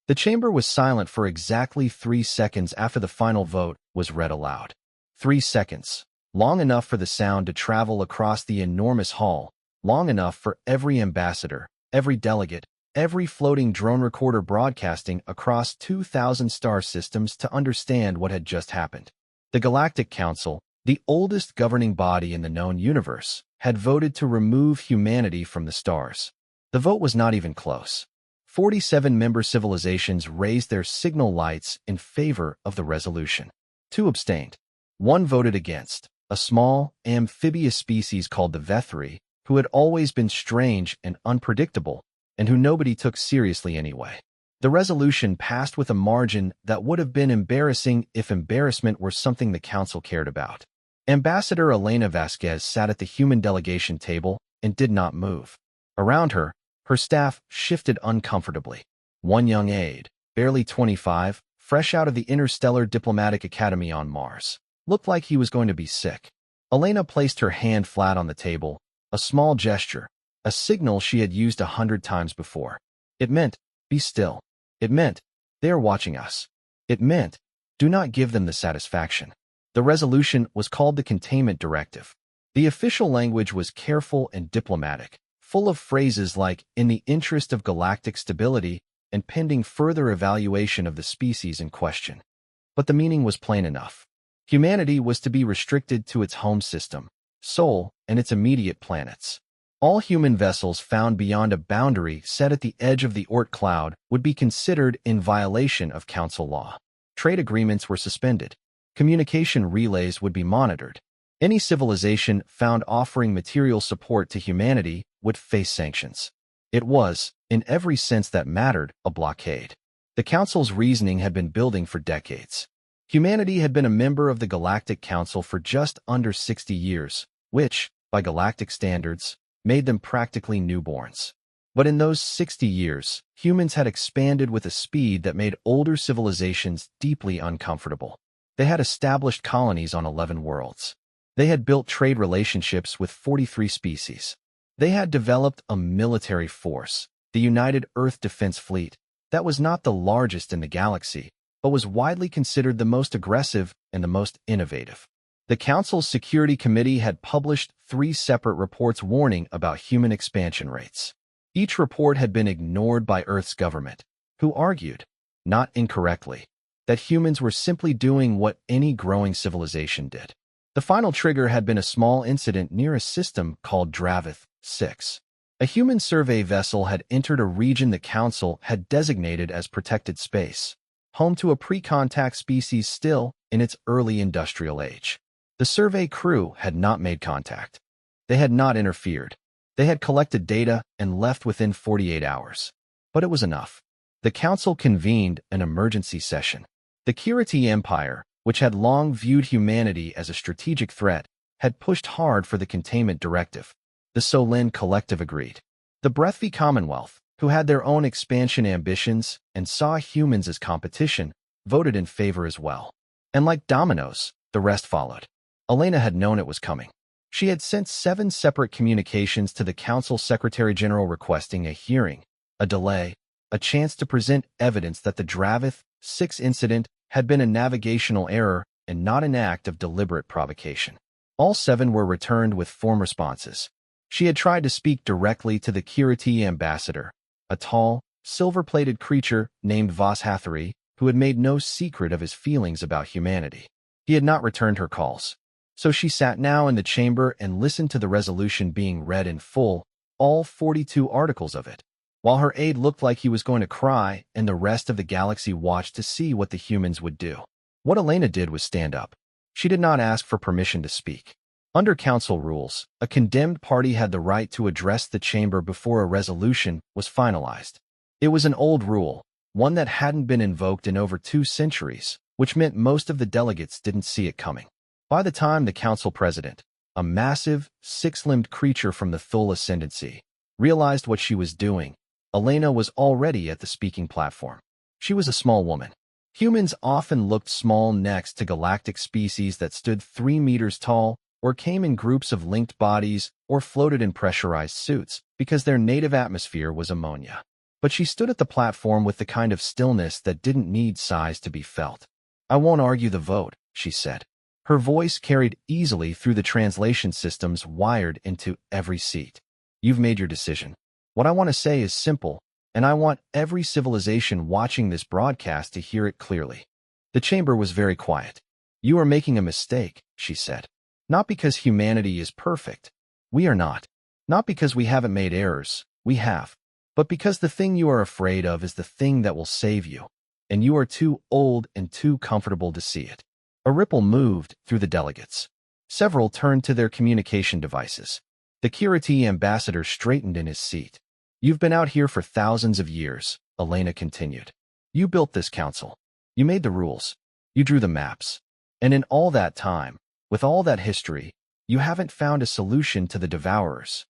The chamber was silent for exactly 3 seconds after the final vote was read aloud. 3 seconds. Long enough for the sound to travel across the enormous hall, long enough for every ambassador, every delegate, every floating drone recorder broadcasting across 2,000 star systems to understand what had just happened. The Galactic Council, the oldest governing body in the known universe, had voted to remove humanity from the stars. The vote was not even close. 47 member civilizations raised their signal lights in favor of the resolution. 2 abstained. 1 voted against, a small, amphibious species called the Vethri, who had always been strange and unpredictable, and who nobody took seriously anyway. The resolution passed with a margin that would have been embarrassing if embarrassment were something the Council cared about. Ambassador Elena Vasquez sat at the human delegation table and did not move. Around her, her staff shifted uncomfortably. One young aide, barely 25, fresh out of the Interstellar Diplomatic Academy on Mars, looked like he was going to be sick. Elena placed her hand flat on the table, a small gesture, a signal she had used 100 times before. It meant, be still. It meant, they are watching us. It meant, do not give them the satisfaction. The resolution was called the Containment Directive. The official language was careful and diplomatic, full of phrases like, in the interest of galactic stability and pending further evaluation of the species in question. But the meaning was plain enough. Humanity was to be restricted to its home system, Sol, and its immediate planets. All human vessels found beyond a boundary set at the edge of the Oort cloud would be considered in violation of Council law. Trade agreements were suspended. Communication relays would be monitored. Any civilization found offering material support to humanity would face sanctions. It was, in every sense that mattered, a blockade. The Council's reasoning had been building for decades. Humanity had been a member of the Galactic Council for just under 60 years, which, by galactic standards, made them practically newborns. But in those 60 years, humans had expanded with a speed that made older civilizations deeply uncomfortable. They had established colonies on 11 worlds. They had built trade relationships with 43 species. They had developed a military force, the United Earth Defense Fleet, that was not the largest in the galaxy, but was widely considered the most aggressive and the most innovative. The Council's Security Committee had published 3 separate reports warning about human expansion rates. Each report had been ignored by Earth's government, who argued, not incorrectly, that humans were simply doing what any growing civilization did. The final trigger had been a small incident near a system called Dravith 6. A human survey vessel had entered a region the Council had designated as protected space, home to a pre-contact species still in its early industrial age. The survey crew had not made contact. They had not interfered. They had collected data and left within 48 hours. But it was enough. The Council convened an emergency session. The curated Empire, which had long viewed humanity as a strategic threat, had pushed hard for the Containment Directive. The Solin Collective agreed. The Breathvi Commonwealth, who had their own expansion ambitions and saw humans as competition, voted in favor as well. And like dominoes, the rest followed. Elena had known it was coming. She had sent 7 separate communications to the Council Secretary-General requesting a hearing, a delay, a chance to present evidence that the Dravith 6 incident had been a navigational error and not an act of deliberate provocation. All 7 were returned with form responses. She had tried to speak directly to the curated ambassador, a tall, silver-plated creature named Voshathari, who had made no secret of his feelings about humanity. He had not returned her calls. So she sat now in the chamber and listened to the resolution being read in full, all 42 articles of it, while her aide looked like he was going to cry and the rest of the galaxy watched to see what the humans would do. What Elena did was stand up. She did not ask for permission to speak. Under Council rules, a condemned party had the right to address the chamber before a resolution was finalized. It was an old rule, one that hadn't been invoked in over 2 centuries, which meant most of the delegates didn't see it coming. By the time the Council President, a massive, 6-limbed creature from the Thule Ascendancy, realized what she was doing, Elena was already at the speaking platform. She was a small woman. Humans often looked small next to galactic species that stood 3 meters tall or came in groups of linked bodies or floated in pressurized suits because their native atmosphere was ammonia. But she stood at the platform with the kind of stillness that didn't need sighs to be felt. "I won't argue the vote," she said. Her voice carried easily through the translation systems wired into every seat. "You've made your decision. What I want to say is simple, and I want every civilization watching this broadcast to hear it clearly." The chamber was very quiet. "You are making a mistake," she said. "Not because humanity is perfect. We are not. Not because we haven't made errors. We have. But because the thing you are afraid of is the thing that will save you. And you are too old and too comfortable to see it." A ripple moved through the delegates. Several turned to their communication devices. The curated ambassador straightened in his seat. "You've been out here for thousands of years," Elena continued. "You built this council. You made the rules. You drew the maps. And in all that time, with all that history, you haven't found a solution to the Devourers."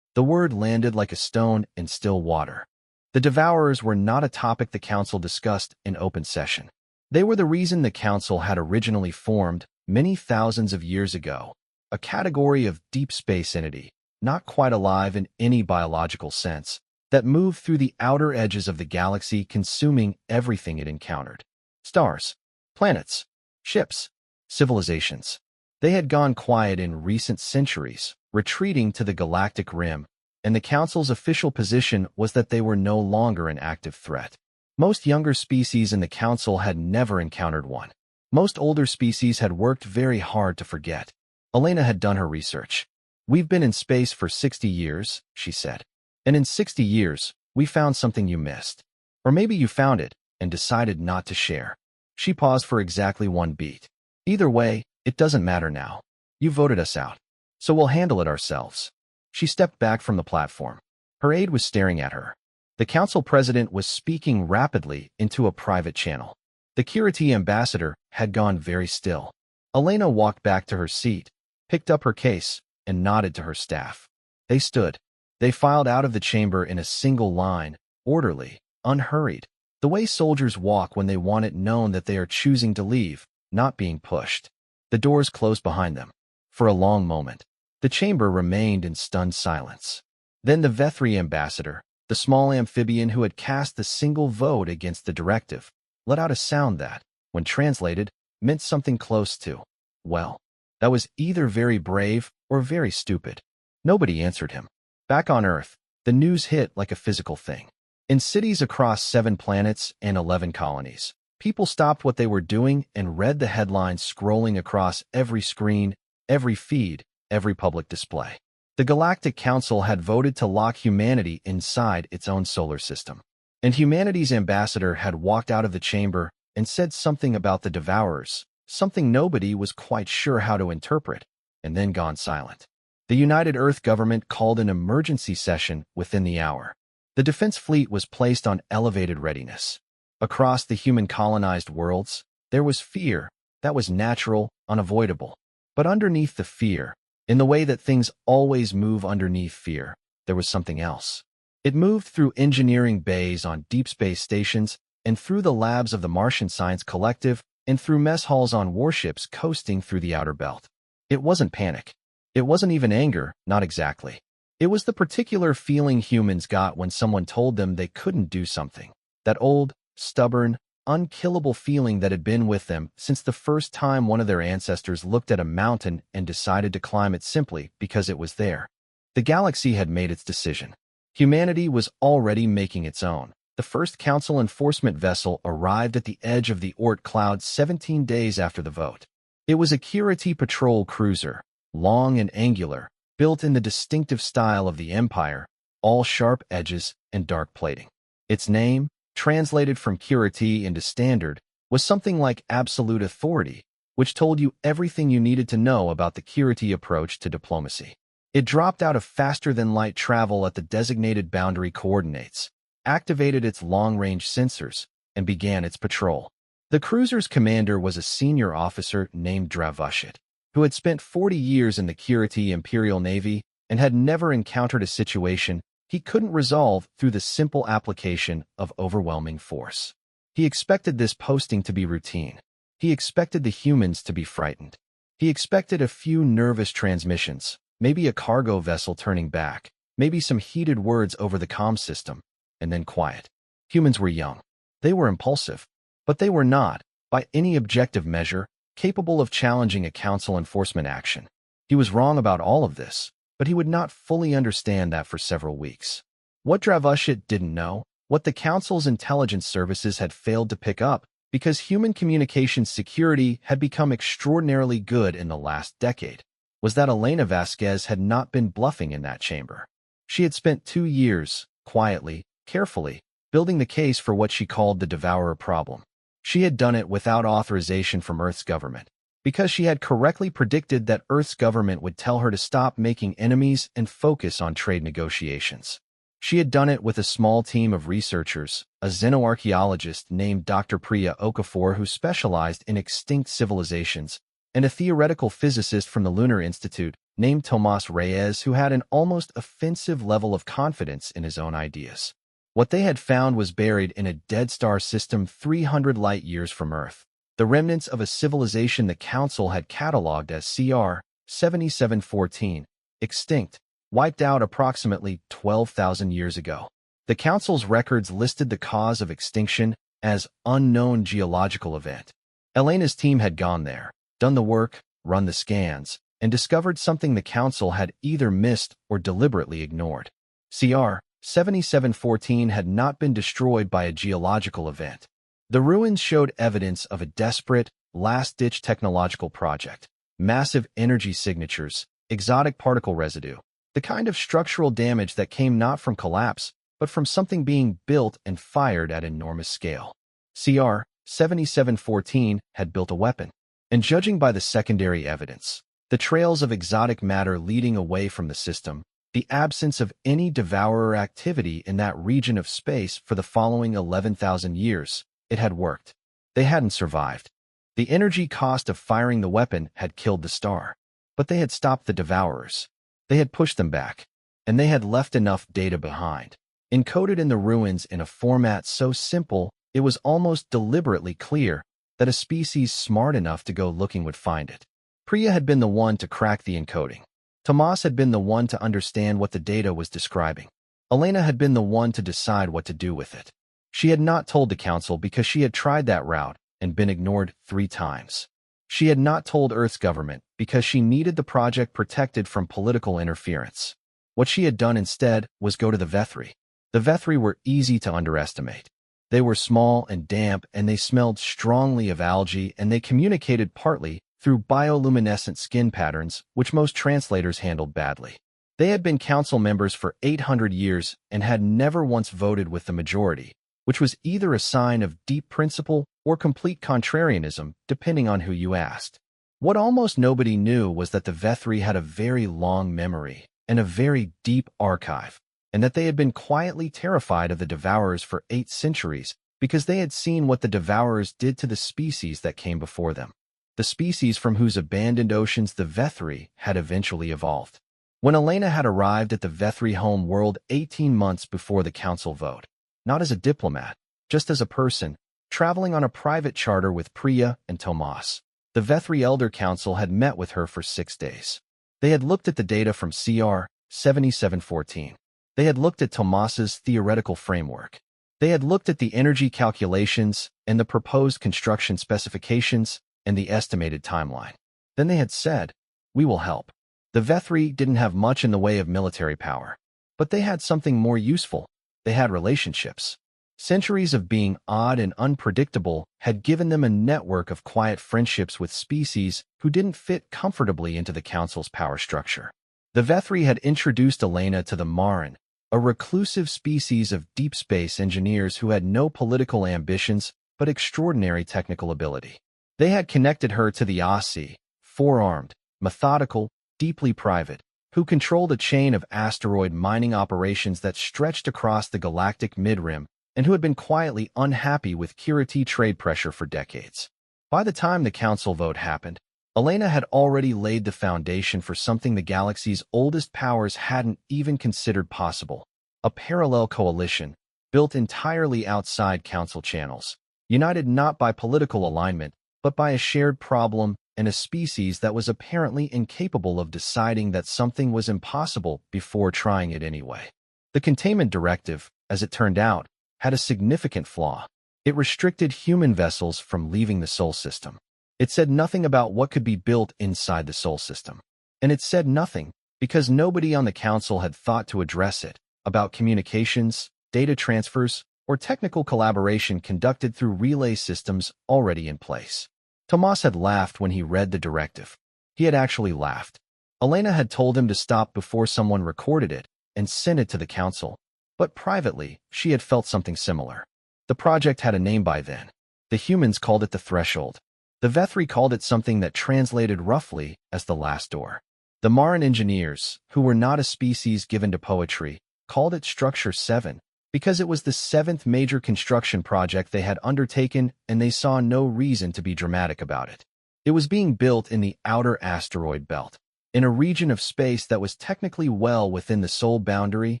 The word landed like a stone in still water. The Devourers were not a topic the council discussed in open session. They were the reason the council had originally formed many thousands of years ago, a category of deep space entity, not quite alive in any biological sense, that moved through the outer edges of the galaxy, consuming everything it encountered. Stars, planets, ships, civilizations. They had gone quiet in recent centuries, retreating to the galactic rim, and the Council's official position was that they were no longer an active threat. Most younger species in the Council had never encountered one. Most older species had worked very hard to forget. Elena had done her research. "We've been in space for 60 years, she said. "And in 60 years, we found something you missed. Or maybe you found it and decided not to share." She paused for exactly one beat. "Either way, it doesn't matter now. You voted us out. So we'll handle it ourselves." She stepped back from the platform. Her aide was staring at her. The council president was speaking rapidly into a private channel. The curated ambassador had gone very still. Elena walked back to her seat, picked up her case, and nodded to her staff. They stood. They filed out of the chamber in a single line, orderly, unhurried, the way soldiers walk when they want it known that they are choosing to leave, not being pushed. The doors closed behind them. For a long moment, the chamber remained in stunned silence. Then the Vethri ambassador, the small amphibian who had cast the single vote against the directive, let out a sound that, when translated, meant something close to, well, that was either very brave or very stupid. Nobody answered him. Back on Earth, the news hit like a physical thing. In cities across 7 planets and 11 colonies, people stopped what they were doing and read the headlines scrolling across every screen, every feed, every public display. The Galactic Council had voted to lock humanity inside its own solar system. And humanity's ambassador had walked out of the chamber and said something about the Devourers, something nobody was quite sure how to interpret, and then gone silent. The United Earth government called an emergency session within the hour. The defense fleet was placed on elevated readiness. Across the human-colonized worlds, there was fear that was natural, unavoidable. But underneath the fear, in the way that things always move underneath fear, there was something else. It moved through engineering bays on deep space stations, and through the labs of the Martian Science Collective, and through mess halls on warships coasting through the outer belt. It wasn't panic. It wasn't even anger, not exactly. It was the particular feeling humans got when someone told them they couldn't do something. That old, stubborn, unkillable feeling that had been with them since the first time one of their ancestors looked at a mountain and decided to climb it simply because it was there. The galaxy had made its decision. Humanity was already making its own. The first Council enforcement vessel arrived at the edge of the Oort cloud 17 days after the vote. It was a curated patrol cruiser, long and angular, built in the distinctive style of the Empire, all sharp edges and dark plating. Its name, translated from curated into standard, was something like absolute authority, which told you everything you needed to know about the curated approach to diplomacy. It dropped out of faster-than-light travel at the designated boundary coordinates, activated its long-range sensors, and began its patrol. The cruiser's commander was a senior officer named Dravushit, who had spent 40 years in the curated Imperial Navy and had never encountered a situation he couldn't resolve through the simple application of overwhelming force. He expected this posting to be routine. He expected the humans to be frightened. He expected a few nervous transmissions, maybe a cargo vessel turning back, maybe some heated words over the comm system, and then quiet. Humans were young. They were impulsive. But they were not, by any objective measure, capable of challenging a council enforcement action. He was wrong about all of this, but he would not fully understand that for several weeks. What Dravushit didn't know, what the council's intelligence services had failed to pick up, because human communications security had become extraordinarily good in the last decade, was that Elena Vasquez had not been bluffing in that chamber. She had spent 2 years, quietly, carefully, building the case for what she called the devourer problem. She had done it without authorization from Earth's government, because she had correctly predicted that Earth's government would tell her to stop making enemies and focus on trade negotiations. She had done it with a small team of researchers, a xenoarchaeologist named Dr. Priya Okafor who specialized in extinct civilizations, and a theoretical physicist from the Lunar Institute named Tomas Reyes who had an almost offensive level of confidence in his own ideas. What they had found was buried in a dead star system 300 light-years from Earth, the remnants of a civilization the Council had catalogued as CR 7714, extinct, wiped out approximately 12,000 years ago. The Council's records listed the cause of extinction as unknown geological event. Elena's team had gone there, done the work, run the scans, and discovered something the Council had either missed or deliberately ignored. CR 7714 had not been destroyed by a geological event. The ruins showed evidence of a desperate, last-ditch technological project, massive energy signatures, exotic particle residue, the kind of structural damage that came not from collapse, but from something being built and fired at enormous scale. CR 7714 had built a weapon, and judging by the secondary evidence, the trails of exotic matter leading away from the system, the absence of any devourer activity in that region of space for the following 11,000 years, it had worked. They hadn't survived. The energy cost of firing the weapon had killed the star. But they had stopped the devourers. They had pushed them back. And they had left enough data behind, encoded in the ruins in a format so simple it was almost deliberately clear that a species smart enough to go looking would find it. Priya had been the one to crack the encoding. Tomas had been the one to understand what the data was describing. Elena had been the one to decide what to do with it. She had not told the Council because she had tried that route and been ignored 3 times. She had not told Earth's government because she needed the project protected from political interference. What she had done instead was go to the Vethri. The Vethri were easy to underestimate. They were small and damp, and they smelled strongly of algae, and they communicated partly through bioluminescent skin patterns, which most translators handled badly. They had been council members for 800 years and had never once voted with the majority, which was either a sign of deep principle or complete contrarianism, depending on who you asked. What almost nobody knew was that the Vethri had a very long memory and a very deep archive, and that they had been quietly terrified of the Devourers for 8 centuries because they had seen what the Devourers did to the species that came before them, the species from whose abandoned oceans the Vethri had eventually evolved. When Elena had arrived at the Vethri home world 18 months before the council vote, not as a diplomat, just as a person, traveling on a private charter with Priya and Tomas, the Vethri Elder Council had met with her for 6 days. They had looked at the data from CR 7714. They had looked at Tomas's theoretical framework. They had looked at the energy calculations and the proposed construction specifications and the estimated timeline. Then they had said, "We will help." The Vethri didn't have much in the way of military power, but they had something more useful. They had relationships. Centuries of being odd and unpredictable had given them a network of quiet friendships with species who didn't fit comfortably into the council's power structure. The Vethri had introduced Elena to the Marin, a reclusive species of deep space engineers who had no political ambitions but extraordinary technical ability. They had connected her to the Aussie, 4-armed, methodical, deeply private, who controlled a chain of asteroid mining operations that stretched across the galactic midrim and who had been quietly unhappy with curated trade pressure for decades. By the time the council vote happened, Elena had already laid the foundation for something the galaxy's oldest powers hadn't even considered possible, a parallel coalition built entirely outside council channels, united not by political alignment, but by a shared problem and a species that was apparently incapable of deciding that something was impossible before trying it anyway. The containment directive, as it turned out, had a significant flaw. It restricted human vessels from leaving the Sol system. It said nothing about what could be built inside the Sol system. And it said nothing, because nobody on the council had thought to address it, about communications, data transfers, or technical collaboration conducted through relay systems already in place. Tomas had laughed when he read the directive. He had actually laughed. Elena had told him to stop before someone recorded it and sent it to the council, but privately, she had felt something similar. The project had a name by then. The humans called it the threshold. The Vethri called it something that translated roughly as the last door. The Maran engineers, who were not a species given to poetry, called it Structure 7, because it was the 7th major construction project they had undertaken and they saw no reason to be dramatic about it. It was being built in the outer asteroid belt, in a region of space that was technically well within the Sol boundary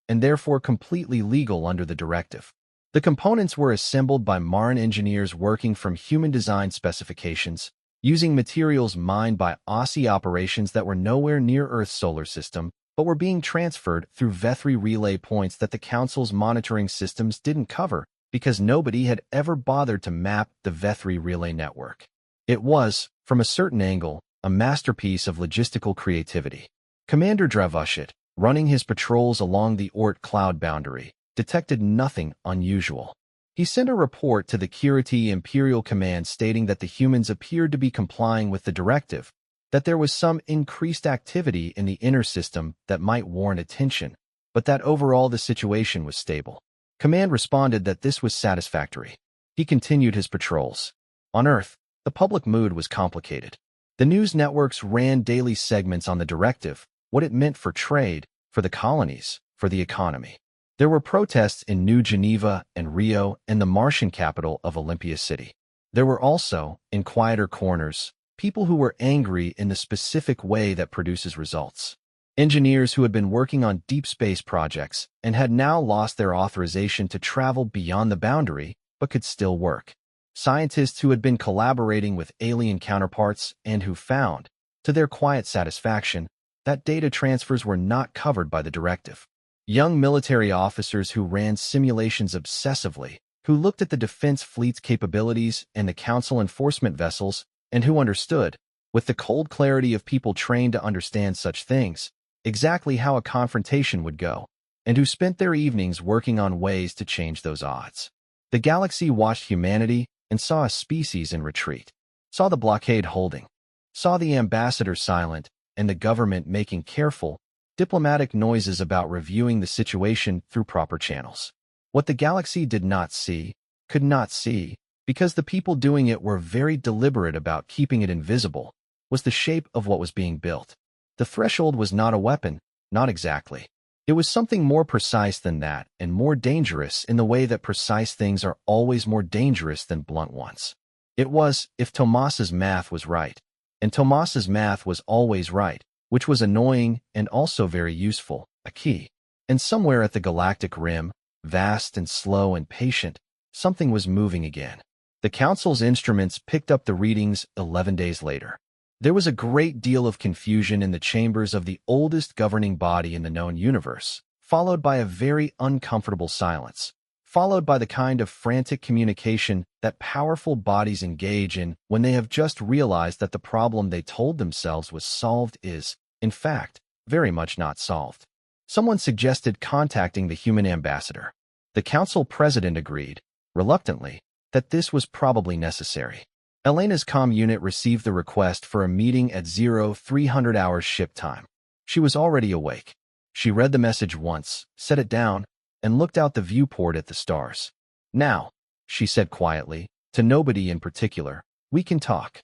and therefore completely legal under the directive. The components were assembled by Maran engineers working from human-designed specifications, using materials mined by Aussie operations that were nowhere near Earth's solar system, but were being transferred through Vethri relay points that the Council's monitoring systems didn't cover because nobody had ever bothered to map the Vethri relay network. It was, from a certain angle, a masterpiece of logistical creativity. Commander Dravushit, running his patrols along the Oort cloud boundary, detected nothing unusual. He sent a report to the curated Imperial Command stating that the humans appeared to be complying with the directive, that there was some increased activity in the inner system that might warrant attention, but that overall the situation was stable. Command responded that this was satisfactory. He continued his patrols. On Earth, the public mood was complicated. The news networks ran daily segments on the directive, what it meant for trade, for the colonies, for the economy. There were protests in New Geneva and Rio and the Martian capital of Olympia City. There were also, in quieter corners, people who were angry in the specific way that produces results. Engineers who had been working on deep space projects and had now lost their authorization to travel beyond the boundary but could still work. Scientists who had been collaborating with alien counterparts and who found, to their quiet satisfaction, that data transfers were not covered by the directive. Young military officers who ran simulations obsessively, who looked at the defense fleet's capabilities and the council enforcement vessels, and who understood, with the cold clarity of people trained to understand such things, exactly how a confrontation would go, and who spent their evenings working on ways to change those odds. The galaxy watched humanity and saw a species in retreat, saw the blockade holding, saw the ambassador silent and the government making careful, diplomatic noises about reviewing the situation through proper channels. What the galaxy did not see, could not see, because the people doing it were very deliberate about keeping it invisible, was the shape of what was being built. The threshold was not a weapon, not exactly. It was something more precise than that and more dangerous in the way that precise things are always more dangerous than blunt ones. It was, if Tomas's math was right, and Tomas's math was always right, which was annoying and also very useful, a key. And somewhere at the galactic rim, vast and slow and patient, something was moving again. The Council's instruments picked up the readings 11 days later. There was a great deal of confusion in the chambers of the oldest governing body in the known universe, followed by a very uncomfortable silence, followed by the kind of frantic communication that powerful bodies engage in when they have just realized that the problem they told themselves was solved is, in fact, very much not solved. Someone suggested contacting the human ambassador. The Council president agreed, reluctantly, that this was probably necessary. Elena's comm unit received the request for a meeting at 0300 hours ship time. She was already awake. She read the message once, set it down, and looked out the viewport at the stars. Now, she said quietly, to nobody in particular, we can talk.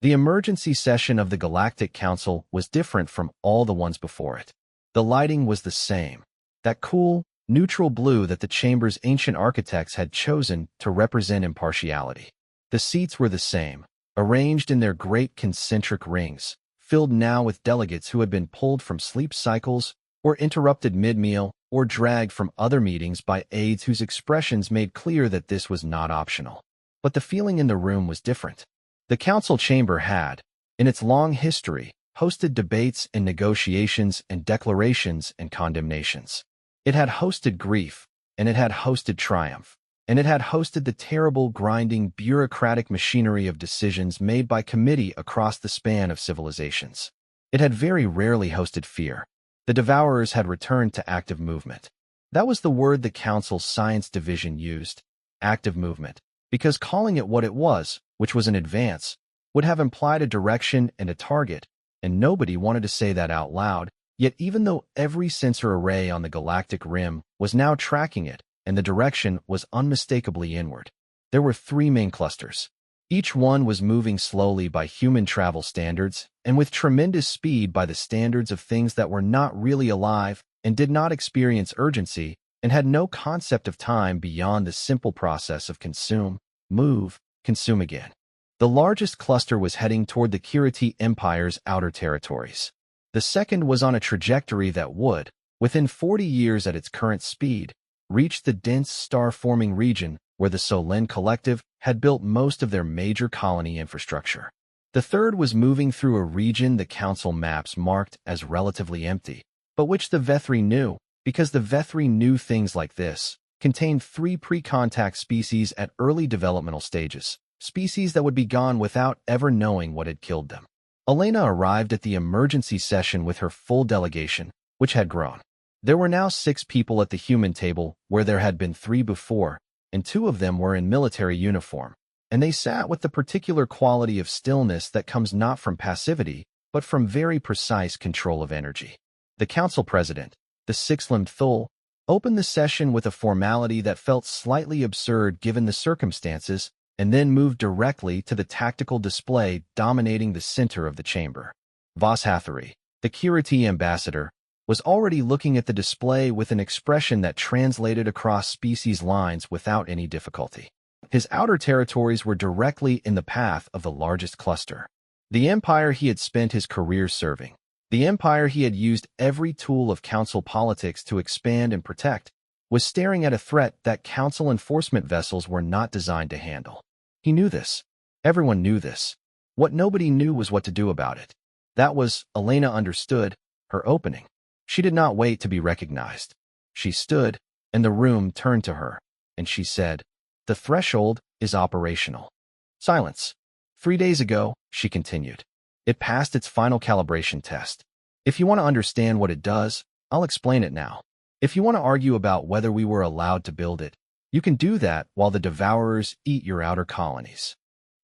The emergency session of the Galactic Council was different from all the ones before it. The lighting was the same, that cool, neutral blue that the chamber's ancient architects had chosen to represent impartiality. The seats were the same, arranged in their great concentric rings, filled now with delegates who had been pulled from sleep cycles or interrupted mid-meal or dragged from other meetings by aides whose expressions made clear that this was not optional. But the feeling in the room was different. The council chamber had, in its long history, hosted debates and negotiations and declarations and condemnations. It had hosted grief, and it had hosted triumph. And it had hosted the terrible, grinding, bureaucratic machinery of decisions made by committee across the span of civilizations. It had very rarely hosted fear. The Devourers had returned to active movement. That was the word the Council's Science Division used, active movement, because calling it what it was, which was an advance, would have implied a direction and a target, and nobody wanted to say that out loud. Yet even though every sensor array on the galactic rim was now tracking it, and the direction was unmistakably inward, there were 3 main clusters. Each one was moving slowly by human travel standards, and with tremendous speed by the standards of things that were not really alive and did not experience urgency and had no concept of time beyond the simple process of consume, move, consume again. The largest cluster was heading toward the Curated Empire's outer territories. The second was on a trajectory that would, within 40 years at its current speed, reach the dense star-forming region where the Solen Collective had built most of their major colony infrastructure. The third was moving through a region the Council maps marked as relatively empty, but which the Vethri knew, because the Vethri knew things like this, contained 3 pre-contact species at early developmental stages, species that would be gone without ever knowing what had killed them. Elena arrived at the emergency session with her full delegation, which had grown. There were now 6 people at the human table where there had been 3 before, and 2 of them were in military uniform, and they sat with the particular quality of stillness that comes not from passivity, but from very precise control of energy. The council president, the 6-limbed Thul, opened the session with a formality that felt slightly absurd given the circumstances, and then moved directly to the tactical display dominating the center of the chamber. Voss Hathari, the Curated ambassador, was already looking at the display with an expression that translated across species lines without any difficulty. His outer territories were directly in the path of the largest cluster. The empire he had spent his career serving. The empire he had used every tool of council politics to expand and protect, was staring at a threat that council enforcement vessels were not designed to handle. He knew this. Everyone knew this. What nobody knew was what to do about it. That was, Elena understood, her opening. She did not wait to be recognized. She stood, and the room turned to her, and she said, "The threshold is operational." Silence. 3 days ago, she continued, it passed its final calibration test. If you want to understand what it does, I'll explain it now. If you want to argue about whether we were allowed to build it, you can do that while the Devourers eat your outer colonies.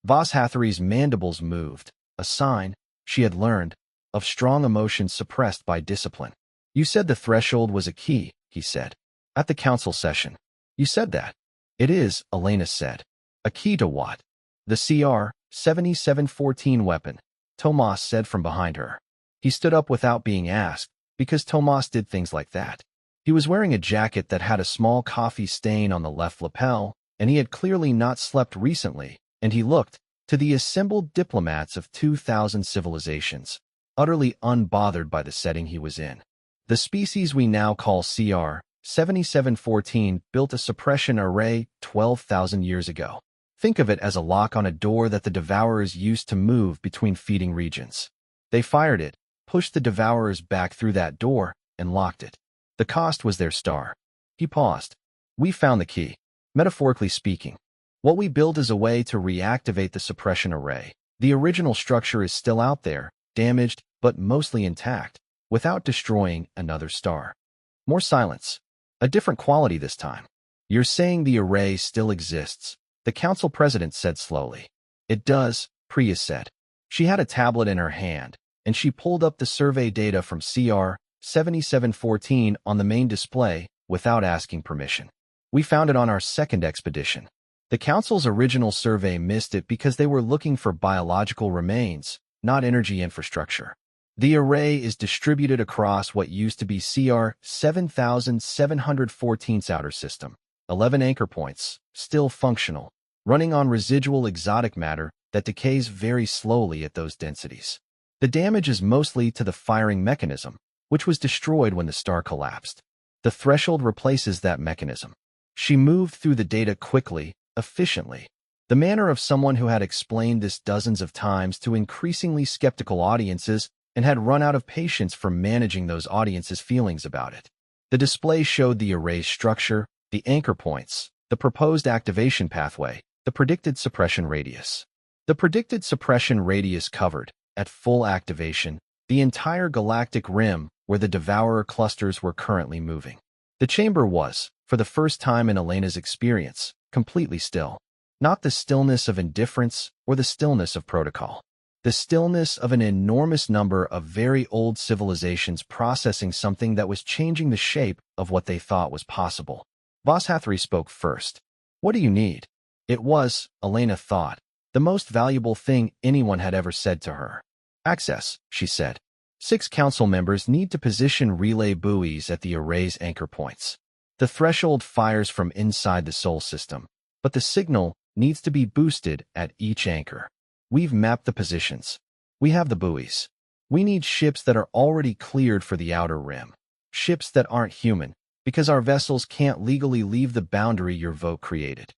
Voss Hathari's mandibles moved, a sign, she had learned, of strong emotion suppressed by discipline. You said the threshold was a key, he said. At the council session. You said that. It is, Elena said. A key to what? The CR 7714 weapon, Tomas said from behind her. He stood up without being asked, because Tomas did things like that. He was wearing a jacket that had a small coffee stain on the left lapel, and he had clearly not slept recently, and he looked, to the assembled diplomats of 2,000 civilizations, utterly unbothered by the setting he was in. The species we now call CR 7714 built a suppression array 12,000 years ago. Think of it as a lock on a door that the Devourers used to move between feeding regions. They fired it, pushed the Devourers back through that door, and locked it. The cost was their star. He paused. We found the key. Metaphorically speaking, what we built is a way to reactivate the suppression array. The original structure is still out there, damaged, but mostly intact, without destroying another star. More silence. A different quality this time. You're saying the array still exists, the council president said slowly. It does, Priya said. She had a tablet in her hand, and she pulled up the survey data from CR 7714 on the main display without asking permission. We found it on our second expedition. The council's original survey missed it because they were looking for biological remains, not energy infrastructure. The array is distributed across what used to be CR 7714's outer system. 11 anchor points, still functional, running on residual exotic matter that decays very slowly at those densities. The damage is mostly to the firing mechanism, which was destroyed when the star collapsed. The threshold replaces that mechanism. She moved through the data quickly, efficiently, the manner of someone who had explained this dozens of times to increasingly skeptical audiences and had run out of patience for managing those audiences' feelings about it. The display showed the array's structure, the anchor points, the proposed activation pathway, the predicted suppression radius. The predicted suppression radius covered, at full activation, the entire galactic rim where the devourer clusters were currently moving. The chamber was, for the first time in Elena's experience, completely still. Not the stillness of indifference or the stillness of protocol. The stillness of an enormous number of very old civilizations processing something that was changing the shape of what they thought was possible. Voss Hathry spoke first. What do you need? It was, Elena thought, the most valuable thing anyone had ever said to her. Access, she said. 6 council members need to position relay buoys at the array's anchor points. The threshold fires from inside the Sol system, but the signal needs to be boosted at each anchor. We've mapped the positions. We have the buoys. We need ships that are already cleared for the outer rim. Ships that aren't human, because our vessels can't legally leave the boundary your vote created.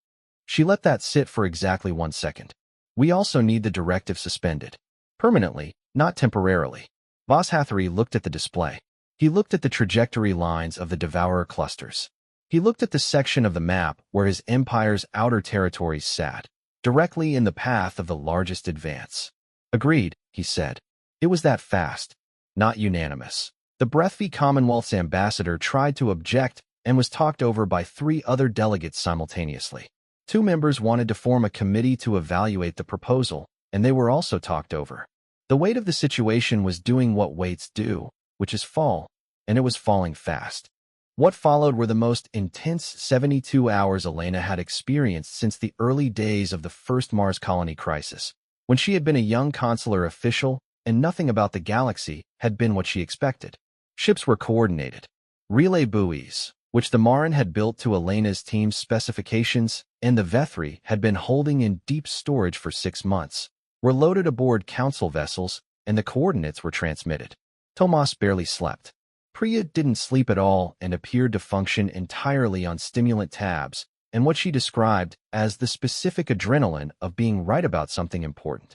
She let that sit for exactly 1 second. We also need the directive suspended. Permanently, not temporarily. Voss Hathry looked at the display. He looked at the trajectory lines of the devourer clusters. He looked at the section of the map where his empire's outer territories sat, directly in the path of the largest advance. Agreed, he said. It was that fast. Not unanimous. The Breathfy Commonwealth's ambassador tried to object and was talked over by 3 other delegates simultaneously. 2 members wanted to form a committee to evaluate the proposal, and they were also talked over. The weight of the situation was doing what weights do, which is fall, and it was falling fast. What followed were the most intense 72 hours Elena had experienced since the early days of the first Mars colony crisis, when she had been a young consular official and nothing about the galaxy had been what she expected. Ships were coordinated. Relay buoys, which the Marin had built to Elena's team's specifications and the Vethry had been holding in deep storage for 6 months, were loaded aboard council vessels and the coordinates were transmitted. Tomas barely slept. Priya didn't sleep at all and appeared to function entirely on stimulant tabs and what she described as the specific adrenaline of being right about something important.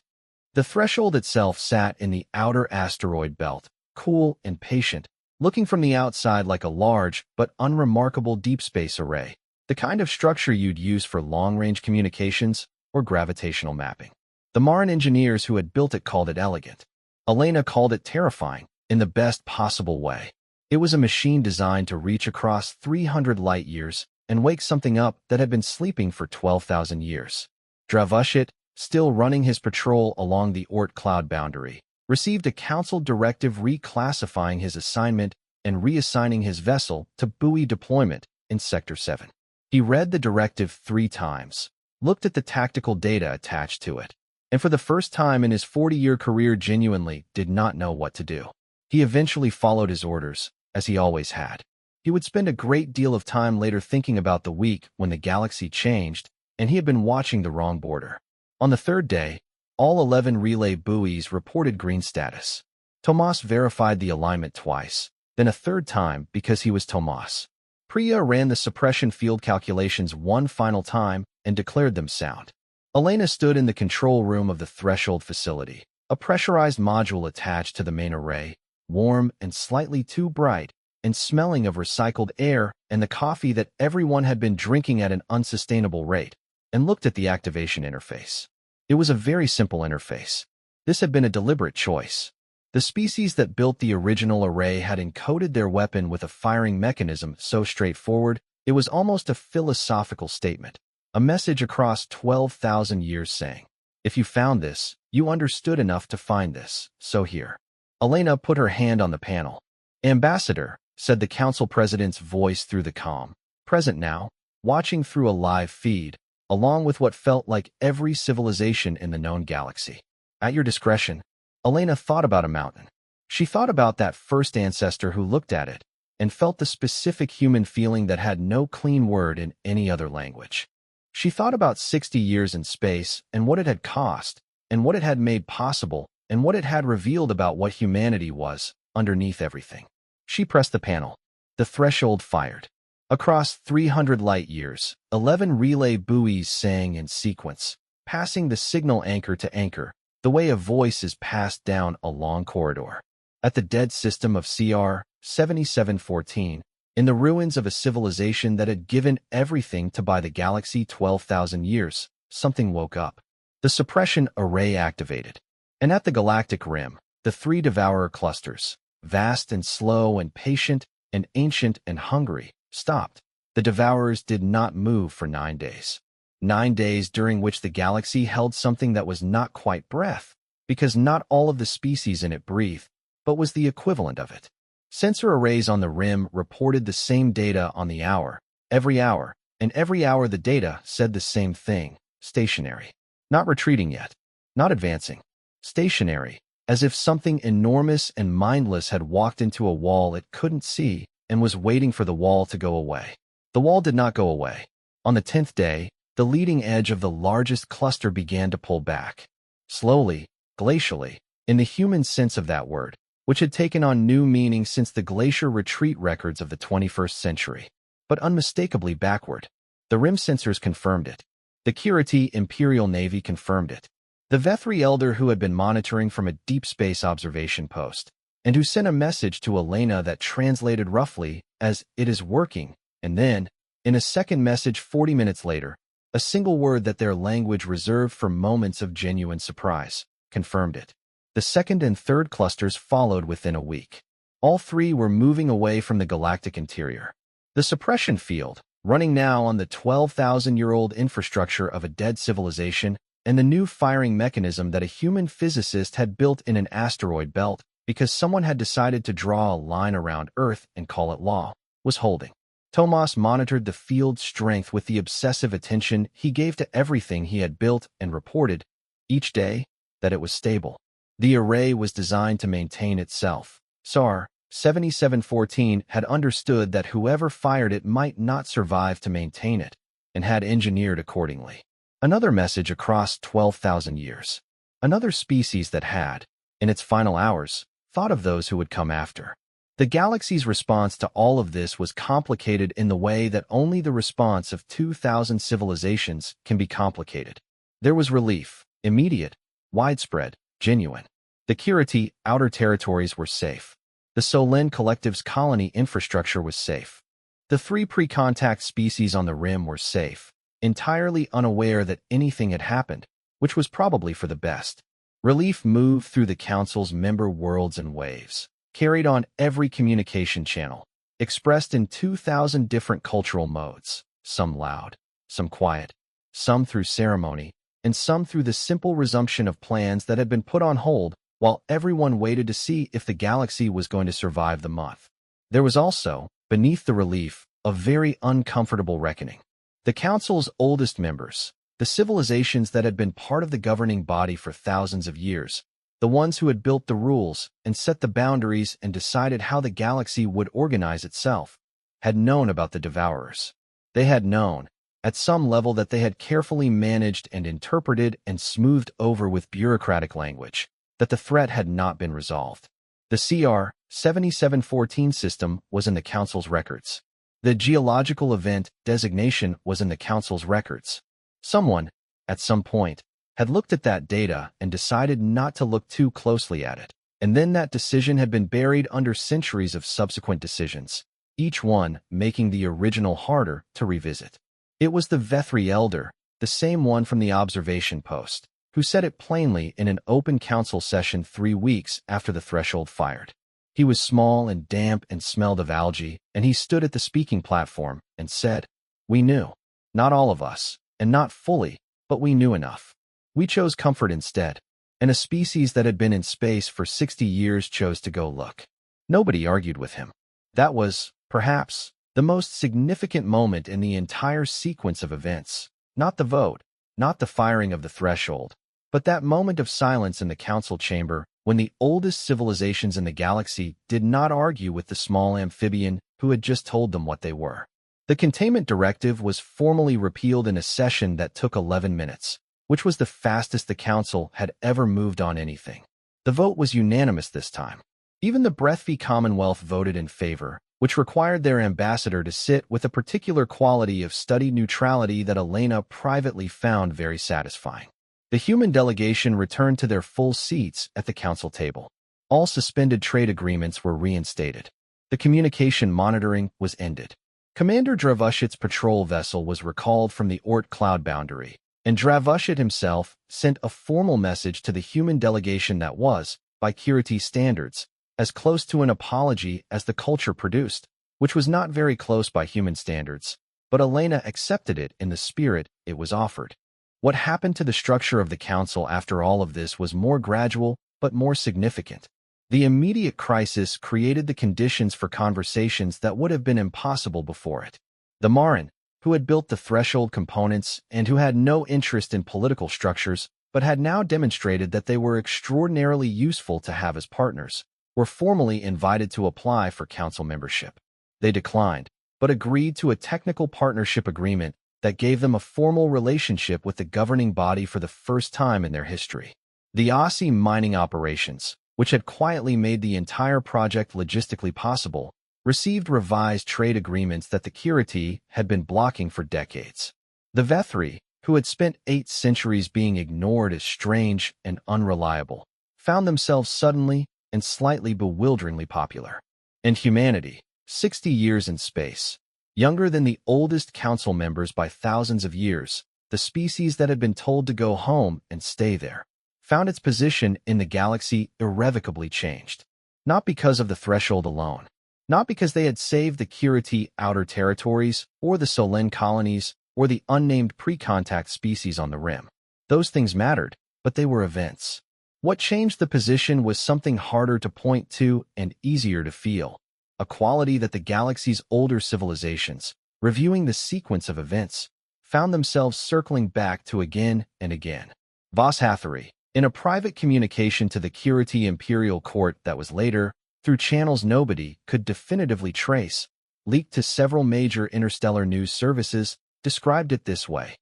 The threshold itself sat in the outer asteroid belt, cool and patient, looking from the outside like a large but unremarkable deep space array, the kind of structure you'd use for long-range communications or gravitational mapping. The Marin engineers who had built it called it elegant. Elena called it terrifying, in the best possible way. It was a machine designed to reach across 300 light-years and wake something up that had been sleeping for 12,000 years. Dravushit, still running his patrol along the Oort cloud boundary, received a council directive reclassifying his assignment and reassigning his vessel to buoy deployment in Sector 7. He read the directive 3 times, looked at the tactical data attached to it, and for the first time in his 40-year career genuinely did not know what to do. He eventually followed his orders, as he always had. He would spend a great deal of time later thinking about the week when the galaxy changed, and he had been watching the wrong border. On the 3rd day, all 11 relay buoys reported green status. Tomas verified the alignment twice, then a 3rd time because he was Tomas. Priya ran the suppression field calculations 1 final time and declared them sound. Elena stood in the control room of the Threshold facility, a pressurized module attached to the main array, warm and slightly too bright, and smelling of recycled air and the coffee that everyone had been drinking at an unsustainable rate, and looked at the activation interface. It was a very simple interface. This had been a deliberate choice. The species that built the original array had encoded their weapon with a firing mechanism so straightforward, it was almost a philosophical statement, a message across 12,000 years saying, if you found this, you understood enough to find this, so here. Elena put her hand on the panel. Ambassador, said the council president's voice through the comm, present now, watching through a live feed, along with what felt like every civilization in the known galaxy. At your discretion. Elena thought about a mountain. She thought about that first ancestor who looked at it, and felt the specific human feeling that had no clean word in any other language. She thought about 60 years in space and what it had cost, and what it had made possible, and what it had revealed about what humanity was, underneath everything. She pressed the panel. The threshold fired. Across 300 light-years, 11 relay buoys sang in sequence, passing the signal anchor to anchor, the way a voice is passed down a long corridor. At the dead system of CR 7714, in the ruins of a civilization that had given everything to buy the galaxy 12,000 years, something woke up. The suppression array activated. And at the galactic rim, the three devourer clusters, vast and slow and patient and ancient and hungry, stopped. The devourers did not move for 9 days. 9 days during which the galaxy held something that was not quite breath, because not all of the species in it breathed, but was the equivalent of it. Sensor arrays on the rim reported the same data on the hour, and every hour the data said the same thing: stationary. Not retreating yet. Not advancing. Stationary, as if something enormous and mindless had walked into a wall it couldn't see and was waiting for the wall to go away. The wall did not go away. On the 10th day, the leading edge of the largest cluster began to pull back. Slowly, glacially, in the human sense of that word, which had taken on new meaning since the glacier retreat records of the 21st century, but unmistakably backward. The rim sensors confirmed it. The curated Imperial Navy confirmed it. The Vethri Elder, who had been monitoring from a deep space observation post, and who sent a message to Elena that translated roughly as "it is working," and then, in a second message 40 minutes later, a single word that their language reserved for moments of genuine surprise, confirmed it. The second and third clusters followed within a week. All three were moving away from the galactic interior. The suppression field, running now on the 12,000-year-old infrastructure of a dead civilization, and the new firing mechanism that a human physicist had built in an asteroid belt because someone had decided to draw a line around Earth and call it law, was holding. Tomas monitored the field's strength with the obsessive attention he gave to everything he had built and reported, each day, that it was stable. The array was designed to maintain itself. SAR 7714 had understood that whoever fired it might not survive to maintain it, and had engineered accordingly. Another message across 12,000 years. Another species that had, in its final hours, thought of those who would come after. The galaxy's response to all of this was complicated in the way that only the response of 2,000 civilizations can be complicated. There was relief, immediate, widespread, genuine. The curated outer territories were safe. The Solin Collective's colony infrastructure was safe. The three pre-contact species on the rim were safe, entirely unaware that anything had happened, which was probably for the best. Relief moved through the Council's member worlds in waves, carried on every communication channel, expressed in 2,000 different cultural modes, some loud, some quiet, some through ceremony, and some through the simple resumption of plans that had been put on hold while everyone waited to see if the galaxy was going to survive the month. There was also, beneath the relief, a very uncomfortable reckoning. The Council's oldest members, the civilizations that had been part of the governing body for thousands of years, the ones who had built the rules and set the boundaries and decided how the galaxy would organize itself, had known about the devourers. They had known, at some level, that they had carefully managed and interpreted and smoothed over with bureaucratic language, that the threat had not been resolved. The CR 7714 system was in the Council's records. The geological event designation was in the Council's records. Someone, at some point, had looked at that data and decided not to look too closely at it, and then that decision had been buried under centuries of subsequent decisions, each one making the original harder to revisit. It was the Vethri Elder, the same one from the observation post, who said it plainly in an open council session 3 weeks after the threshold fired. He was small and damp and smelled of algae, and he stood at the speaking platform and said, "We knew. Not all of us, and not fully, but we knew enough. We chose comfort instead, and a species that had been in space for 60 years chose to go look." Nobody argued with him. That was, perhaps, the most significant moment in the entire sequence of events. Not the vote, not the firing of the threshold, but that moment of silence in the council chamber when the oldest civilizations in the galaxy did not argue with the small amphibian who had just told them what they were. The containment directive was formally repealed in a session that took 11 minutes, which was the fastest the council had ever moved on anything. The vote was unanimous this time. Even the Breathfee Commonwealth voted in favor, which required their ambassador to sit with a particular quality of studied neutrality that Elena privately found very satisfying. The human delegation returned to their full seats at the council table. All suspended trade agreements were reinstated. The communication monitoring was ended. Commander Dravushit's patrol vessel was recalled from the Oort cloud boundary, and Dravushit himself sent a formal message to the human delegation that was, by curated standards, as close to an apology as the culture produced, which was not very close by human standards, but Elena accepted it in the spirit it was offered. What happened to the structure of the council after all of this was more gradual but more significant. The immediate crisis created the conditions for conversations that would have been impossible before it. The Marin, who had built the threshold components and who had no interest in political structures, but had now demonstrated that they were extraordinarily useful to have as partners, were formally invited to apply for council membership. They declined, but agreed to a technical partnership agreement that gave them a formal relationship with the governing body for the first time in their history. The Aussie mining operations, which had quietly made the entire project logistically possible, received revised trade agreements that the curated had been blocking for decades. The Vethri, who had spent 8 centuries being ignored as strange and unreliable, found themselves suddenly and slightly bewilderingly popular. And humanity, 60 years in space, younger than the oldest council members by thousands of years, the species that had been told to go home and stay there, found its position in the galaxy irrevocably changed. Not because of the threshold alone, not because they had saved the curated outer territories or the Solen colonies or the unnamed pre-contact species on the rim. Those things mattered, but they were events. What changed the position was something harder to point to and easier to feel, a quality that the galaxy's older civilizations, reviewing the sequence of events, found themselves circling back to again and again. Voss Hathori, in a private communication to the curated imperial court that was later, through channels nobody could definitively trace, leaked to several major interstellar news services, described it this way.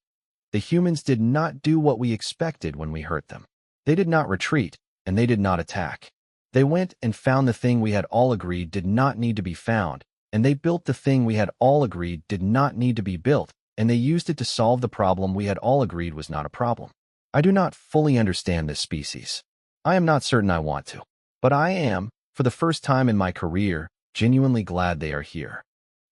The humans did not do what we expected when we hurt them. They did not retreat, and they did not attack. They went and found the thing we had all agreed did not need to be found, and they built the thing we had all agreed did not need to be built, and they used it to solve the problem we had all agreed was not a problem. I do not fully understand this species. I am not certain I want to. But I am, for the first time in my career, genuinely glad they are here.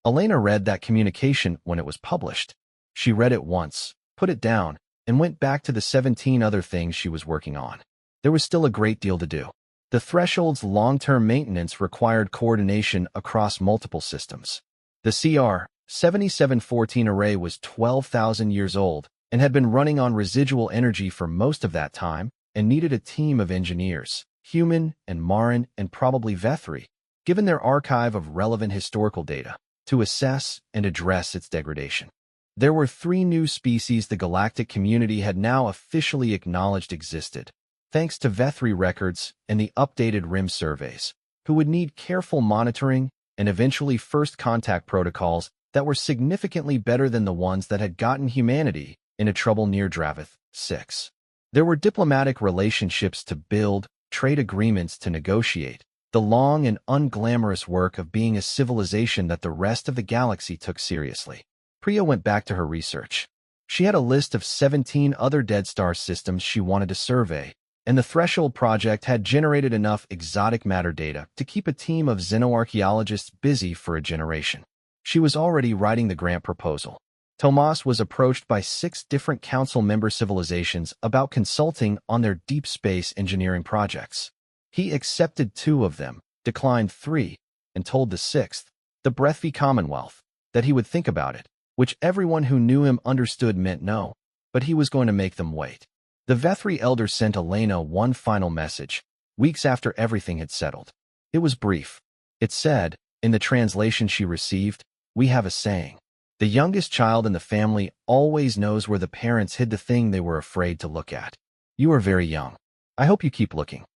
Elena read that communication when it was published. She read it once, put it down, and went back to the 17 other things she was working on. There was still a great deal to do. The threshold's long-term maintenance required coordination across multiple systems. The CR 7714 array was 12,000 years old and had been running on residual energy for most of that time and needed a team of engineers, human and Marin and probably Vethri, given their archive of relevant historical data, to assess and address its degradation. There were 3 new species the galactic community had now officially acknowledged existed, thanks to Vethri records and the updated RIM surveys, who would need careful monitoring and eventually first contact protocols that were significantly better than the ones that had gotten humanity into trouble near Dravith 6. There were diplomatic relationships to build, trade agreements to negotiate, the long and unglamorous work of being a civilization that the rest of the galaxy took seriously. Priya went back to her research. She had a list of 17 other Dead Star systems she wanted to survey, and the Threshold project had generated enough exotic matter data to keep a team of xenoarchaeologists busy for a generation. She was already writing the grant proposal. Tomas was approached by 6 different council member civilizations about consulting on their deep space engineering projects. He accepted 2 of them, declined 3, and told the 6th, the Breathvi Commonwealth, that he would think about it, which everyone who knew him understood meant no, but he was going to make them wait. The Vethri elder sent Elena one final message, weeks after everything had settled. It was brief. It said, in the translation she received, "We have a saying. The youngest child in the family always knows where the parents hid the thing they were afraid to look at. You are very young. I hope you keep looking."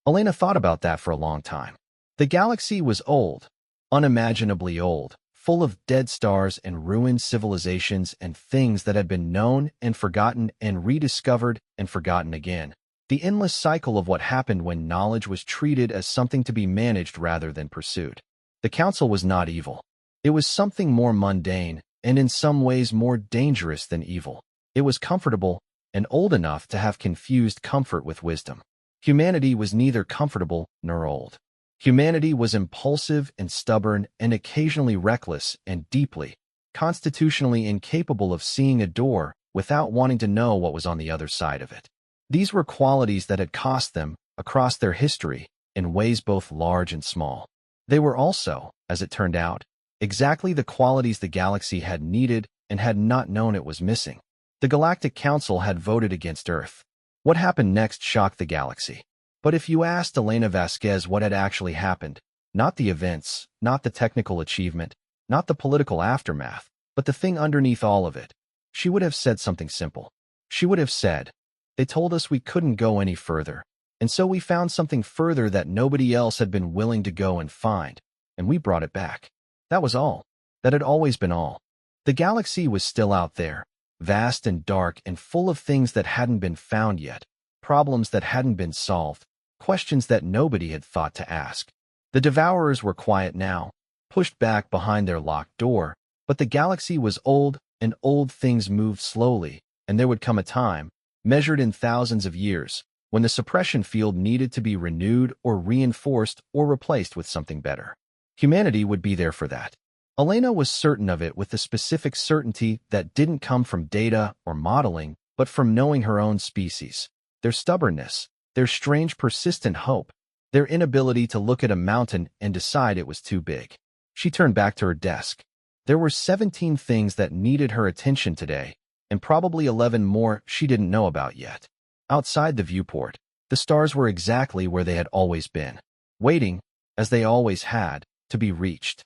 Elena thought about that for a long time. The galaxy was old, unimaginably old, full of dead stars and ruined civilizations and things that had been known and forgotten and rediscovered and forgotten again. The endless cycle of what happened when knowledge was treated as something to be managed rather than pursued. The council was not evil. It was something more mundane and in some ways more dangerous than evil. It was comfortable and old enough to have confused comfort with wisdom. Humanity was neither comfortable nor old. Humanity was impulsive and stubborn and occasionally reckless and deeply, constitutionally incapable of seeing a door without wanting to know what was on the other side of it. These were qualities that had cost them, across their history, in ways both large and small. They were also, as it turned out, exactly the qualities the galaxy had needed and had not known it was missing. The Galactic Council had voted against Earth. What happened next shocked the galaxy. But if you asked Elena Vasquez what had actually happened, not the events, not the technical achievement, not the political aftermath, but the thing underneath all of it, she would have said something simple. She would have said, "They told us we couldn't go any further, and so we found something further that nobody else had been willing to go and find, and we brought it back." That was all. That had always been all. The galaxy was still out there, vast and dark and full of things that hadn't been found yet, problems that hadn't been solved, questions that nobody had thought to ask. The Devourers were quiet now, pushed back behind their locked door, but the galaxy was old, and old things moved slowly, and there would come a time, measured in thousands of years, when the suppression field needed to be renewed or reinforced or replaced with something better. Humanity would be there for that. Elena was certain of it with the specific certainty that didn't come from data or modeling, but from knowing her own species, their stubbornness, their strange persistent hope, their inability to look at a mountain and decide it was too big. She turned back to her desk. There were 17 things that needed her attention today, and probably 11 more she didn't know about yet. Outside the viewport, the stars were exactly where they had always been, waiting, as they always had, to be reached.